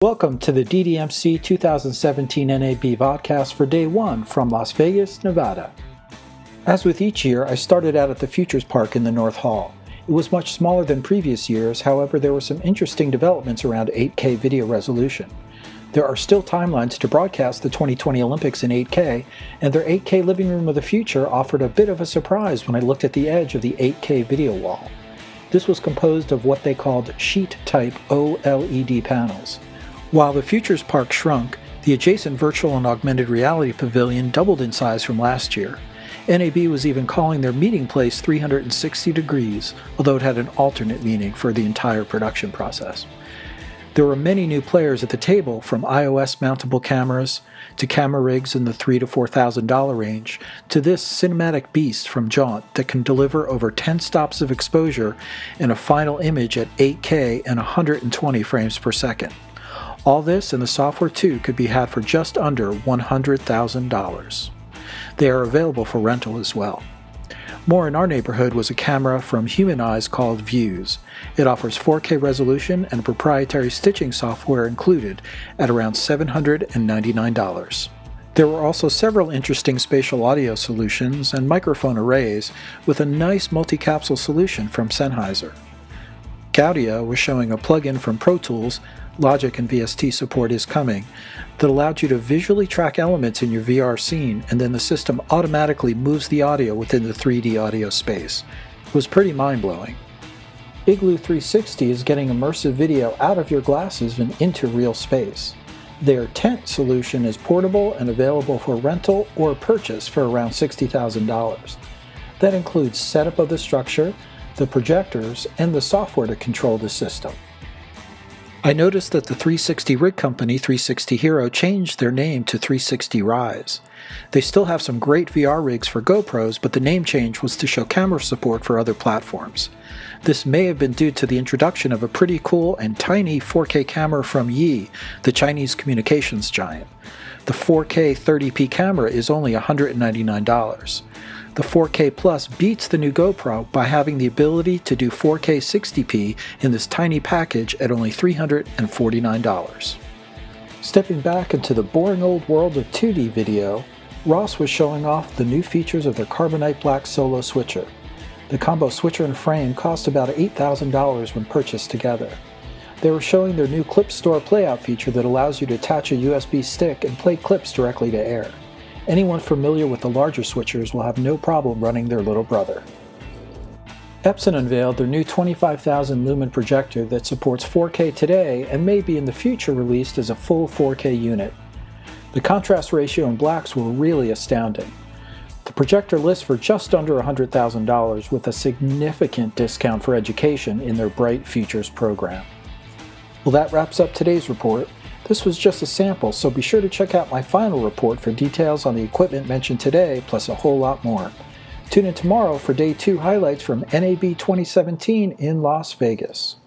Welcome to the DDMC 2017 NAB vodcast for Day 1 from Las Vegas, Nevada. As with each year, I started out at the Futures Park in the North Hall. It was much smaller than previous years, however there were some interesting developments around 8K video resolution. There are still timelines to broadcast the 2020 Olympics in 8K, and their 8K Living Room of the Future offered a bit of a surprise when I looked at the edge of the 8K video wall. This was composed of what they called sheet-type OLED panels. While the Futures Park shrunk, the adjacent virtual and augmented reality pavilion doubled in size from last year. NAB was even calling their meeting place 360 degrees, although it had an alternate meaning for the entire production process. There were many new players at the table, from iOS mountable cameras, to camera rigs in the $3,000 to $4,000 range, to this cinematic beast from Jaunt that can deliver over 10 stops of exposure and a final image at 8K and 120 frames per second. All this and the software too could be had for just under $100,000. They are available for rental as well. More in our neighborhood was a camera from Human Eyes called Views. It offers 4K resolution and proprietary stitching software included at around $799. There were also several interesting spatial audio solutions and microphone arrays with a nice multi-capsule solution from Sennheiser. Gaudia was showing a plugin from Pro Tools, Logic and VST support is coming, that allowed you to visually track elements in your VR scene, and then the system automatically moves the audio within the 3D audio space. It was pretty mind-blowing. Igloo 360 is getting immersive video out of your glasses and into real space. Their tent solution is portable and available for rental or purchase for around $60,000. That includes setup of the structure, the projectors, and the software to control the system. I noticed that the 360 rig company 360 Hero changed their name to 360 Rise. They still have some great VR rigs for GoPros, but the name change was to show camera support for other platforms. This may have been due to the introduction of a pretty cool and tiny 4K camera from Yi, the Chinese communications giant. The 4K 30p camera is only $199. The 4K Plus beats the new GoPro by having the ability to do 4K 60p in this tiny package at only $349. Stepping back into the boring old world of 2D video, Ross was showing off the new features of their Carbonite Black Solo switcher. The combo switcher and frame cost about $8,000 when purchased together. They were showing their new Clip Store Playout feature that allows you to attach a USB stick and play clips directly to air. Anyone familiar with the larger switchers will have no problem running their little brother. Epson unveiled their new 25,000 lumen projector that supports 4K today and may be in the future released as a full 4K unit. The contrast ratio and blacks were really astounding. The projector lists for just under $100,000 with a significant discount for education in their Bright Futures program. Well, that wraps up today's report. This was just a sample, so be sure to check out my final report for details on the equipment mentioned today, plus a whole lot more. Tune in tomorrow for Day 2 highlights from NAB 2017 in Las Vegas.